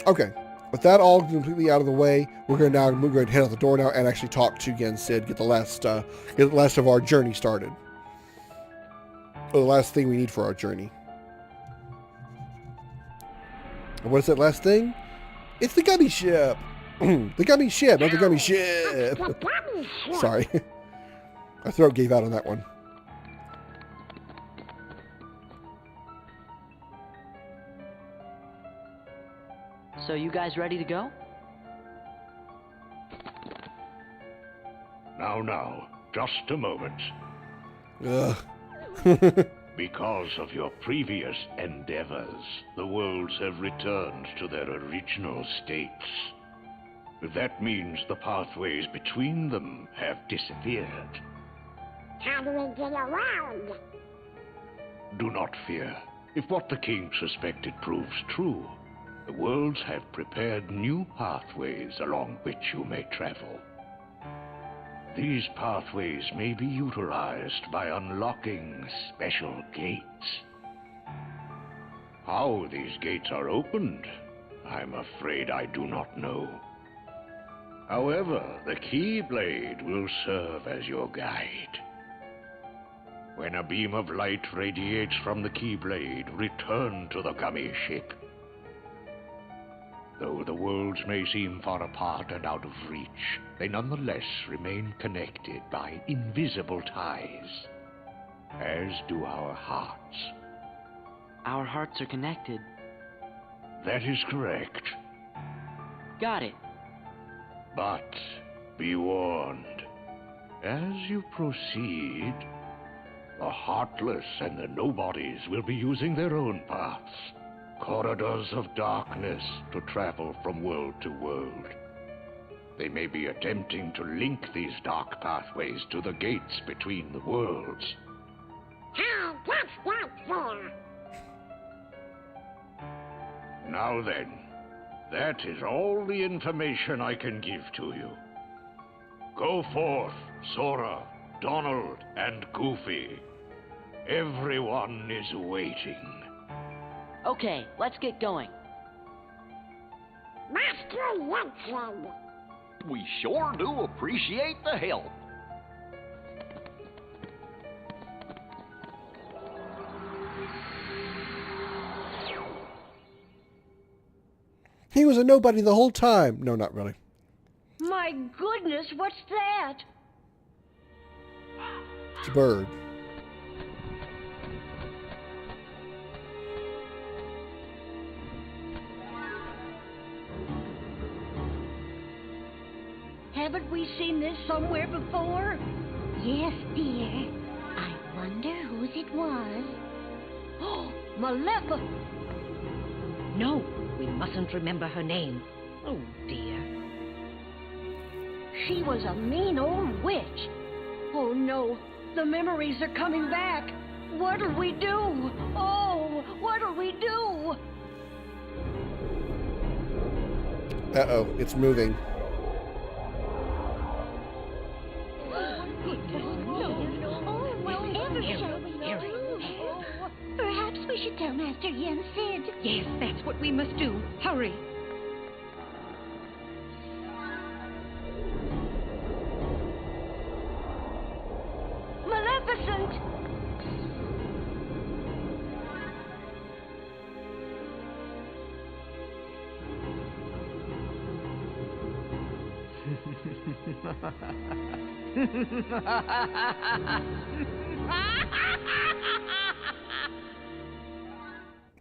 Okay. With that all completely out of the way, we're going to head out the door now and actually talk to again Sid, get the last of our journey started. Or the last thing we need for our journey. And what is that last thing? It's the Gummi Ship. The Gummi Ship, not the Gummi Ship. Sorry. My throat gave out on that one. So you guys ready to go? Now, just a moment. Ugh. Because of your previous endeavors, the worlds have returned to their original states. That means the pathways between them have disappeared. How do we get around? Do not fear. If what the king suspected proves true, the worlds have prepared new pathways along which you may travel. These pathways may be utilized by unlocking special gates. How these gates are opened, I'm afraid I do not know. However, the Keyblade will serve as your guide. When a beam of light radiates from the Keyblade, return to the Gummi Ship. Though the worlds may seem far apart and out of reach, they nonetheless remain connected by invisible ties, as do our hearts. Our hearts are connected. That is correct. Got it. But be warned, as you proceed, the heartless and the nobodies will be using their own paths, corridors of darkness, to travel from world to world. They may be attempting to link these dark pathways to the gates between the worlds. How does that fare? Now then, that is all the information I can give to you. Go forth, Sora, Donald, and Goofy. Everyone is waiting. Okay, let's get going. Master Yensen! We sure do appreciate the help. He was a nobody the whole time. No, not really. My goodness, what's that? It's a bird. Haven't we seen this somewhere before? Yes, dear. I wonder whose it was. Oh, Maleficent! No, we mustn't remember her name. Oh, dear. She was a mean old witch. Oh, no. The memories are coming back. What'll we do? Oh, what'll we do? Uh-oh, it's moving. Perhaps we should tell Master Yen Sid. Yes, that's what we must do. Hurry. Maleficent!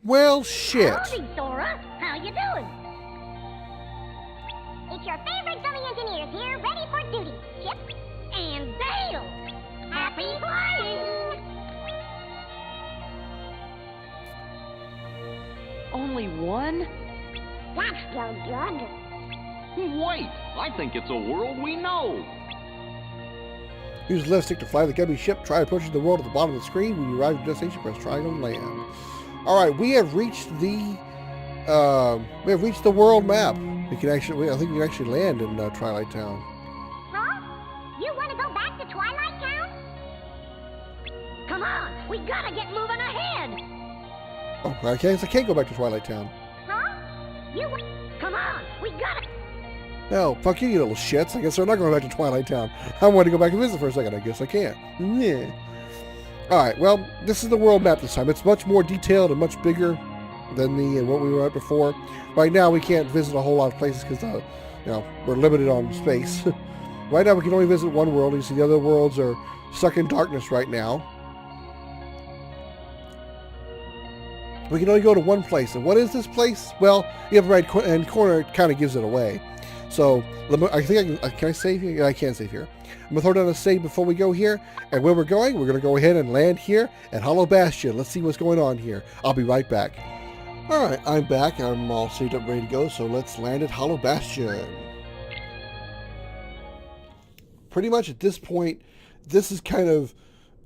Well, shit. Howdy, Sora. How you doing? It's your favorite Gummi engineers here, ready for duty. Chip and Dale. Happy flying! Only one? That's so good. Wait, I think it's a world we know. Use the left stick to fly the Gummi Ship. Try approaching the world at the bottom of the screen. When you arrive at your destination, press triangle and land. Alright, we have reached the world map. We can actually, I think we can actually land in Twilight Town. Huh? You want to go back to Twilight Town? Come on, we gotta get moving ahead. Oh, I can't go back to Twilight Town. Huh? You come on, we gotta. Oh, fuck you, you little shits. I guess we're not going back to Twilight Town. I wanted to go back and visit for a second. I guess I can't. Yeah. Alright, well, this is the world map this time. It's much more detailed and much bigger than the what we were at before. Right now, we can't visit a whole lot of places because, you know, we're limited on space. Right now, we can only visit one world. You see the other worlds are stuck in darkness right now. We can only go to one place. And what is this place? Well, the upper right hand corner kind of gives it away. So, I think can I save here? Yeah, I can save here. I'm going to throw down a save before we go here. And where we're going to go ahead and land here at Hollow Bastion. Let's see what's going on here. I'll be right back. Alright, I'm back. I'm all saved up, ready to go. So let's land at Hollow Bastion. Pretty much at this point, this is kind of...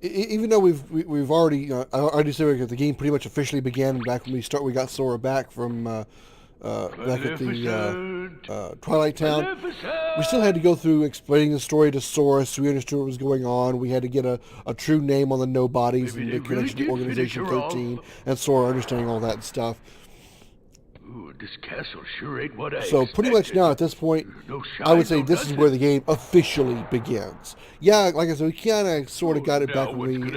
Even though we've already... I already said the game pretty much officially began back when we got Sora back from... back at the Twilight Town. We still had to go through explaining the story to Sora so we understood what was going on. We had to get a true name on the nobodies and the connection to Organization 13 and Sora understanding all that stuff. Ooh, this castle sure ain't what I So pretty much now at this point, I would say this is where the game officially begins. Yeah, like I said, we kind of sort of got it back when we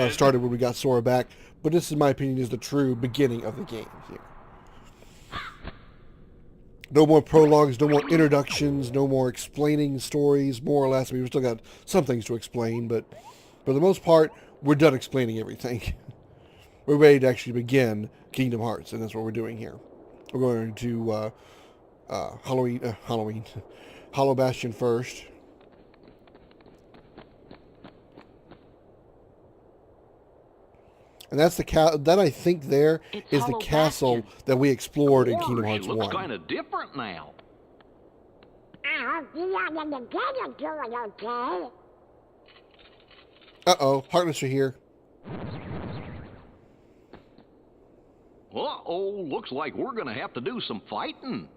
started when we got Sora back, but this, in my opinion, is the true beginning of the game here. No more prologues, no more introductions, no more explaining stories, more or less. I mean, we've still got some things to explain, but for the most part, we're done explaining everything. We're ready to actually begin Kingdom Hearts, and that's what we're doing here. We're going to Hollow Bastion first. And that's that I think there is the castle that we explored in Kingdom Hearts 1. Looks kind of different now. Uh-oh, partners are here. Uh-oh, looks like we're gonna have to do some fighting.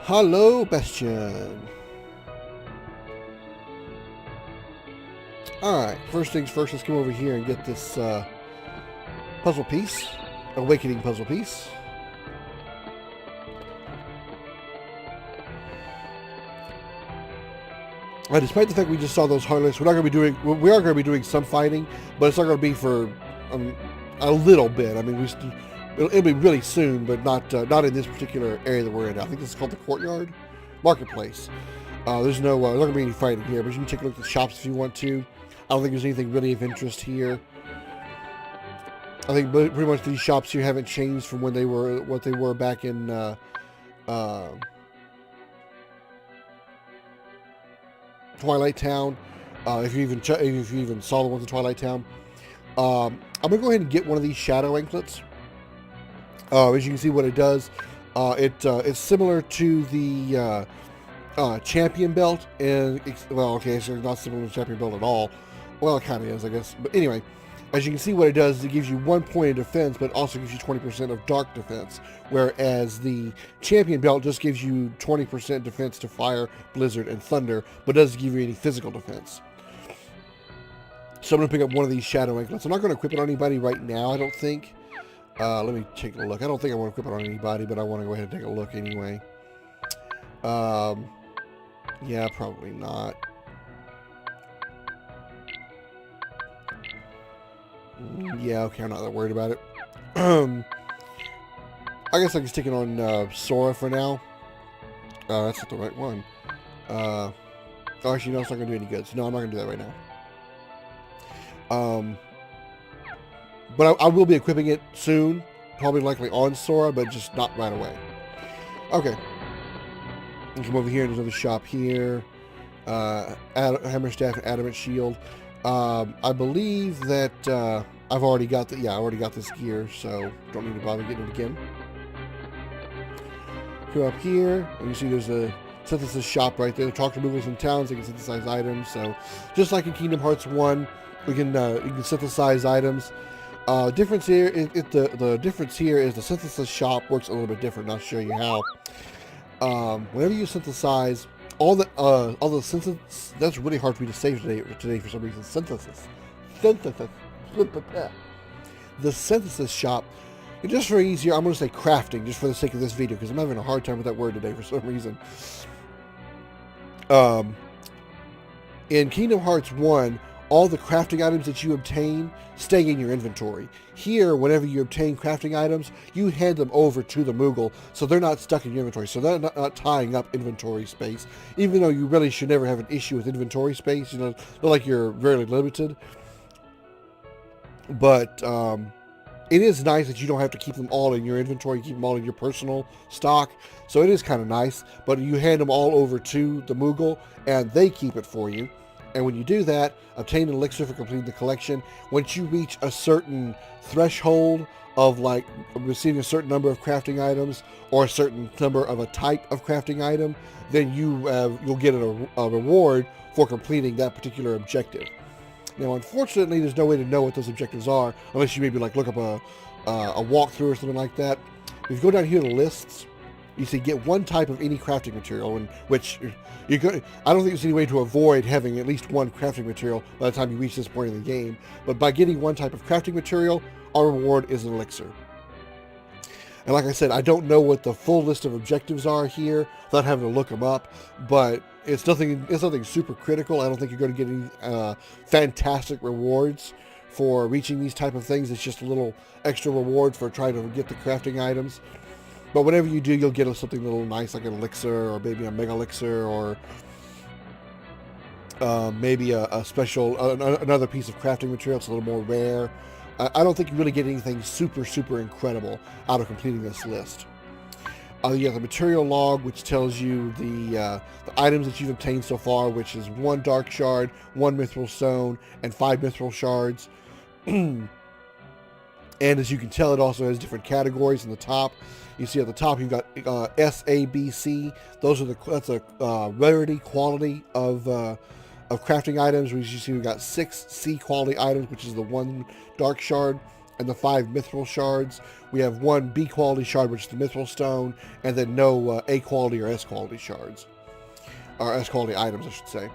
Hello, Bastion. Alright, first things first, let's come over here and get this puzzle piece. Awakening puzzle piece. Despite the fact we just saw those Heartless, we are going to be doing some fighting, but it's not going to be for a little bit. I mean, it'll be really soon, but not in this particular area that we're in. I think this is called the Courtyard Marketplace. There's not going to be any fighting here, but you can take a look at the shops if you want to. I don't think there's anything really of interest here. I think pretty much these shops here haven't changed from what they were back in Twilight Town. If you even saw the ones in Twilight Town, I'm gonna go ahead and get one of these shadow anklets. As you can see, what it does, it's similar to the champion belt, and well, okay, so it's not similar to the champion belt at all. Well, it kind of is, I guess. But anyway, as you can see, what it does is it gives you 1 point of defense, but also gives you 20% of dark defense. Whereas the champion belt just gives you 20% defense to fire, blizzard, and thunder, but doesn't give you any physical defense. So I'm going to pick up one of these shadow anklets. I'm not going to equip it on anybody right now, I don't think. Let me take a look. I don't think I want to equip it on anybody, but I want to go ahead and take a look anyway. Yeah, probably not. Yeah, okay, I'm not that worried about it. I guess I can stick it on Sora for now. That's not the right one. Oh, actually, no, it's not going to do any good. So, no, I'm not going to do that right now. But I will be equipping it soon. Probably likely on Sora, but just not right away. Okay. And come over here. There's another shop here. Hammer Staff and Adamant Shield. I believe that I've already got I already got this gear, so don't need to bother getting it again. Go up here, and you see there's a synthesis shop right there. Talk to movers in towns, they can synthesize items. So just like in Kingdom Hearts 1, you can synthesize items. Difference here is the difference here is the synthesis shop works a little bit different. I'll show you how. Whenever you synthesize, all the synthesis. That's really hard for me to say today for some reason. Synthesis. The synthesis shop. And just for easier, I'm going to say crafting, just for the sake of this video, because I'm having a hard time with that word today for some reason. In Kingdom Hearts 1, all the crafting items that you obtain stay in your inventory. Here, whenever you obtain crafting items, you hand them over to the Moogle, so they're not stuck in your inventory, so they're not tying up inventory space, even though you really should never have an issue with inventory space. You know, not like you're very limited. But it is nice that you don't have to keep them all in your inventory, keep them all in your personal stock. So it is kind of nice, but you hand them all over to the Moogle, and they keep it for you. And when you do that, obtain an elixir for completing the collection. Once you reach a certain threshold of like receiving a certain number of crafting items or a certain number of a type of crafting item, then you'll get a reward for completing that particular objective. Now, unfortunately, there's no way to know what those objectives are unless you maybe like look up a walkthrough or something like that. If you go down here to lists, you see get one type of any crafting material, in which I don't think there's any way to avoid having at least one crafting material by the time you reach this point in the game. But by getting one type of crafting material, our reward is an elixir. And like I said, I don't know what the full list of objectives are here without having to look them up, but it's nothing super critical. I don't think you're going to get any fantastic rewards for reaching these type of things. It's just a little extra reward for trying to get the crafting items. But whenever you do, you'll get something a little nice, like an elixir, or maybe a mega elixir, or maybe a special, another piece of crafting material. It's a little more rare. I don't think you really get anything super, super incredible out of completing this list. You have the material log, which tells you the items that you've obtained so far, which is 1 dark shard, 1 mithril stone, and 5 mithril shards. And as you can tell, it also has different categories in the top. You see at the top, you've got S, A, B, C. That's a rarity quality of crafting items. As you see, we've got 6 C quality items, which is the 1 dark shard and the 5 mithril shards. We have 1 B quality shard, which is the mithril stone, and then no A quality or S quality shards, or S quality items, I should say.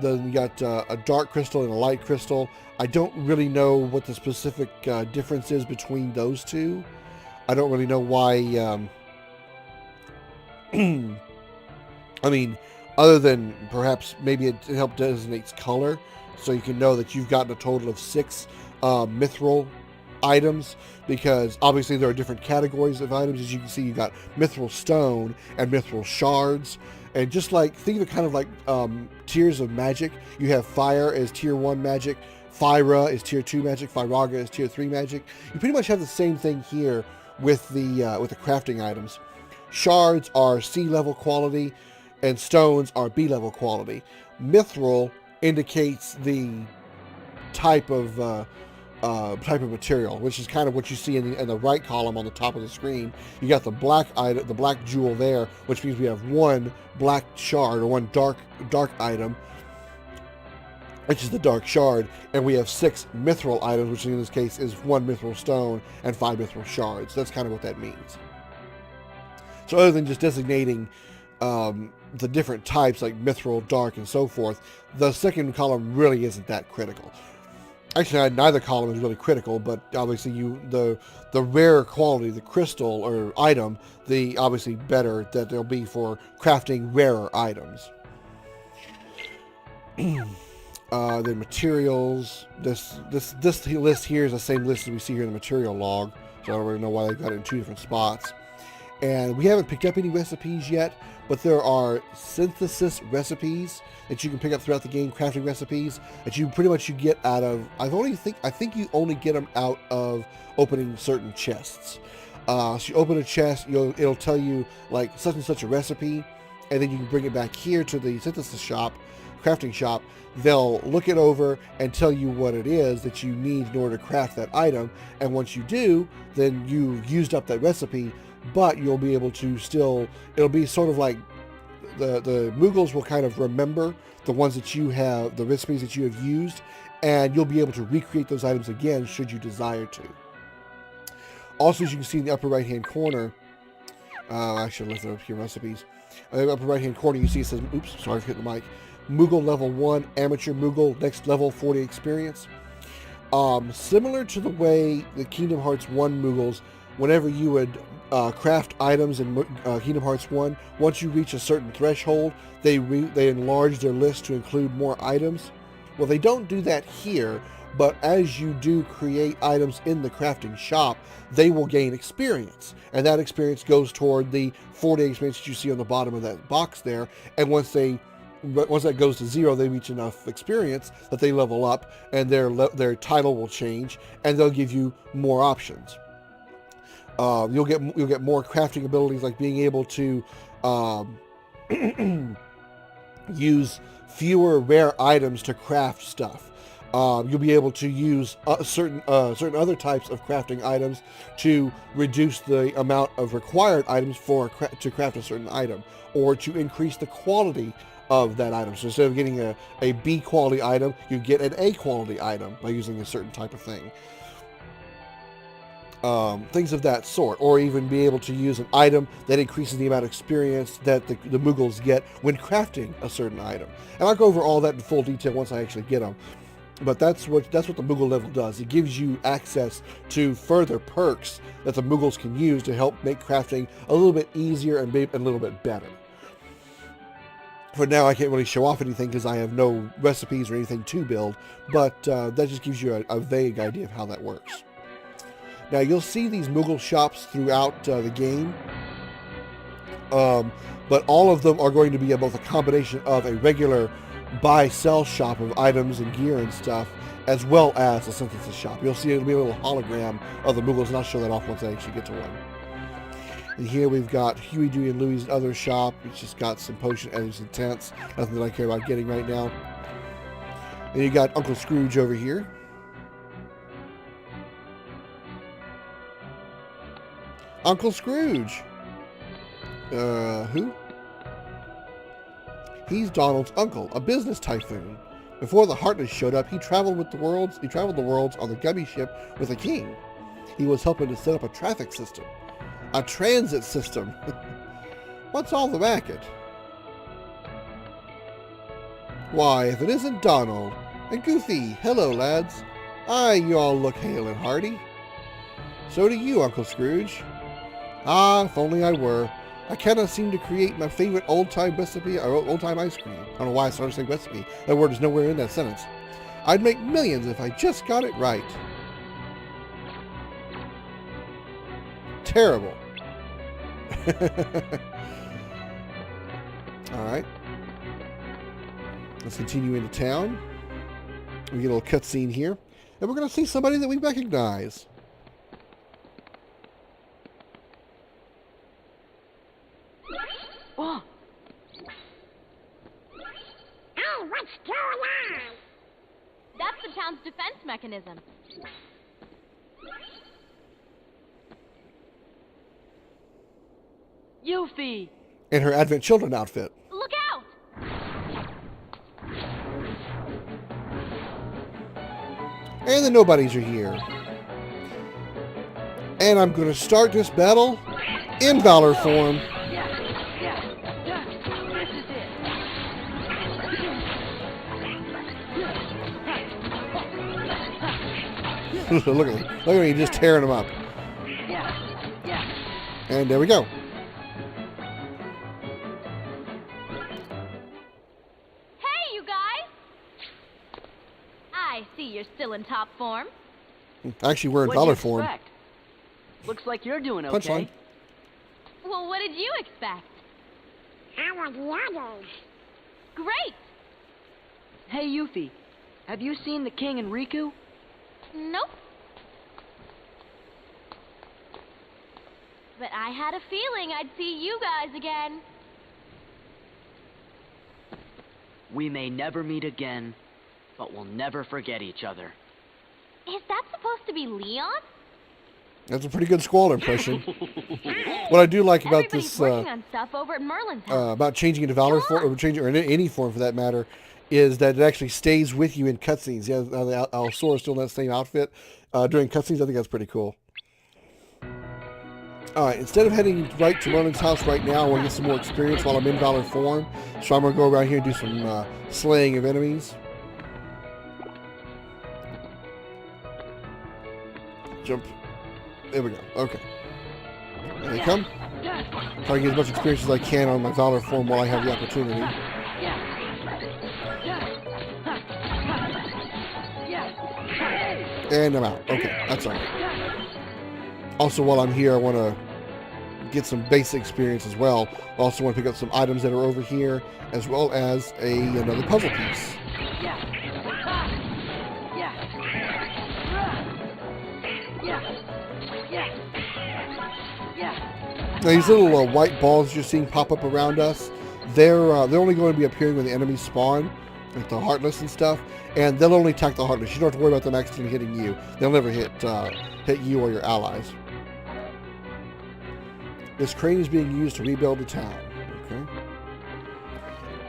Then we got a dark crystal and a light crystal. I don't really know what the specific difference is between those two. I don't really know why. I mean, other than perhaps maybe it helps designates color, so you can know that you've gotten a total of 6 mithril items, because obviously there are different categories of items. As you can see, you've got mithril stone and mithril shards. And just like, think of it kind of like tiers of magic. You have fire as tier 1 magic, Fyra is tier 2 magic, Fyraga is tier 3 magic. You pretty much have the same thing here with the crafting items. Shards are C level quality, and stones are B level quality. Mithril indicates the type of material, which is kind of what you see in the right column on the top of the screen. You got the black item, the black jewel there, which means we have 1 black shard or 1 dark item, which is the dark shard, and we have 6 mithril items, which in this case is 1 mithril stone and 5 mithril shards. That's kind of what that means. So other than just designating the different types like mithril, dark, and so forth, the second column really isn't that critical. Actually, neither column is really critical, but obviously the rarer quality, the crystal or item, the obviously better that they'll be for crafting rarer items. The materials, this list here is the same list as we see here in the material log, so I don't really know why they got it in 2 different spots. And we haven't picked up any recipes yet, but there are synthesis recipes that you can pick up throughout the game, crafting recipes that you pretty much get out of. I think you only get them out of opening certain chests. So you open a chest, it'll tell you like such and such a recipe, and then you can bring it back here to the synthesis shop, crafting shop. They'll look it over and tell you what it is that you need in order to craft that item. And once you do, then you've used up that recipe, but you'll be able to still, it'll be sort of like the Moogles will kind of remember the ones that you have, the recipes that you have used, and you'll be able to recreate those items again should you desire to. Also, as you can see in the upper right hand corner, actually let's look up here recipes. Upper right-hand corner, you see it says, oops, sorry for hitting the mic, Moogle level 1, amateur Moogle, next level, 40 experience. Similar to the way the Kingdom Hearts 1 Moogles, whenever you would craft items in Kingdom Hearts 1, once you reach a certain threshold, they enlarge their list to include more items. Well, they don't do that here, but as you do create items in the crafting shop, they will gain experience. And that experience goes toward the 40 experience that you see on the bottom of that box there. And once that goes to 0, they reach enough experience that they level up, and their title will change, and they'll give you more options. You'll get more crafting abilities, like being able to use fewer rare items to craft stuff. You'll be able to use certain other types of crafting items to reduce the amount of required items to craft a certain item, or to increase the quality of that item. So instead of getting a B quality item, you get an A quality item by using a certain type of thing. Things of that sort, or even be able to use an item that increases the amount of experience that the Moogles get when crafting a certain item. And I'll go over all that in full detail once I actually get them. But that's what the Moogle level does. It gives you access to further perks that the Moogles can use to help make crafting a little bit easier and a little bit better. For now, I can't really show off anything because I have no recipes or anything to build, but that just gives you a vague idea of how that works. Now, you'll see these Moogle shops throughout the game, but all of them are going to be both a combination of a regular buy-sell shop of items and gear and stuff, as well as a synthesis shop. You'll see it'll be a little hologram of the Moogles, and I'll show that off once I actually get to one. And here we've got Huey, Dewey, and Louie's other shop, which just got some potion edits and tents. Nothing that I care about getting right now. And you got Uncle Scrooge over here. Uncle Scrooge. Who? He's Donald's uncle, a business typhoon. Before the Heartless showed up, he traveled the worlds on the Gummi Ship with a king. He was helping to set up a traffic system. A transit system. What's all the racket? Why, if it isn't Donald. And Goofy, hello lads. You all look hale and hearty. So do you, Uncle Scrooge. Ah, if only I were. I cannot seem to create my favorite old-time recipe, or old-time ice cream. I don't know why I started saying recipe. That word is nowhere in that sentence. I'd make millions if I just got it right. Terrible. Alright. Let's continue into town. We get a little cutscene here. And we're going to see somebody that we recognize. Oh, Oh, what's going on? That's the town's defense mechanism. Yuffie! In her Advent Children outfit. Look out! And the nobodies are here. And I'm going to start this battle in Valor form. Look at me just tearing them up. And there we go. Hey, you guys! I see you're still in top form. Actually, we're in What'd you Valor form. expect? Looks like you're doing okay. Punchline. Well, what did you expect? How are the others? Great! Hey, Yuffie, have you seen the King and Riku? Nope. But I had a feeling I'd see you guys again. We may never meet again, but we'll never forget each other. Is that supposed to be Leon? That's a pretty good Squall impression. What I do like about Everybody's this, working on stuff over at Merlin's house. about changing into Valor form, or changing, or in any form for that matter, is that it actually stays with you in cutscenes. Yeah, Sora's still in that same outfit during cutscenes. I think that's pretty cool. Alright, instead of heading right to Merlin's house right now, I want to get some more experience while I'm in Valor form. So I'm going to go around here and do some slaying of enemies. Jump. There we go. Okay. There they come. Try to get as much experience as I can on my Valor form while I have the opportunity. And I'm out. Okay, that's alright. Also, while I'm here, I want to get some basic experience as well. I also want to pick up some items that are over here, as well as another puzzle piece. Now, these little white balls you're seeing pop up around us, they're only going to be appearing when the enemies spawn, like the Heartless and stuff, and they'll only attack the Heartless. You don't have to worry about them accidentally hitting you. They'll never hit you or your allies. This crane is being used to rebuild the town. Okay.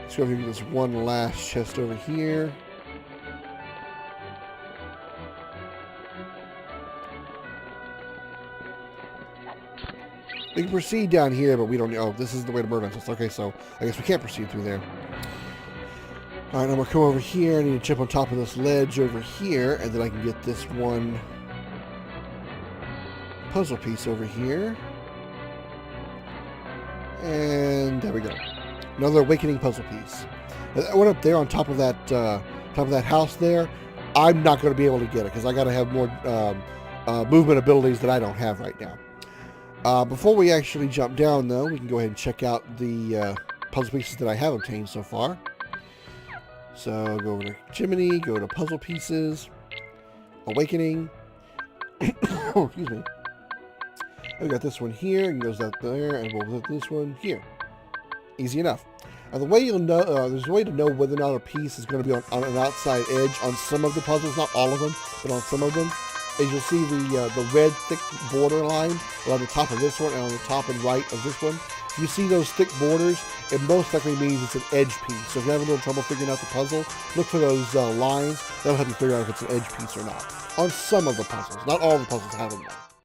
Let's go over here and get this one last chest over here. We can proceed down here, but we don't... Oh, this is the way to Merlin's house. Okay, so I guess we can't proceed through there. Alright, I'm going to come over here. I need to jump on top of this ledge over here, and then I can get this one puzzle piece over here. And there we go. Another awakening puzzle piece. That one up there on top of that house there, I'm not going to be able to get it, because I got to have more movement abilities that I don't have right now. Before we actually jump down, though, we can go ahead and check out the puzzle pieces that I have obtained so far. So, go over to Chimney, go to Puzzle Pieces, Awakening. Oh, excuse me. We got this one here, and goes out there, and we'll put this one here. Easy enough. Now, the way you'll know, there's a way to know whether or not a piece is going to be on an outside edge on some of the puzzles, not all of them, but on some of them. Is you'll see the red thick border line on the top of this one and on the top and right of this one. If you see those thick borders, it most likely means it's an edge piece. So if you have a little trouble figuring out the puzzle, look for those lines. That'll help you figure out if it's an edge piece or not. On some of the puzzles. Not all the puzzles have them though.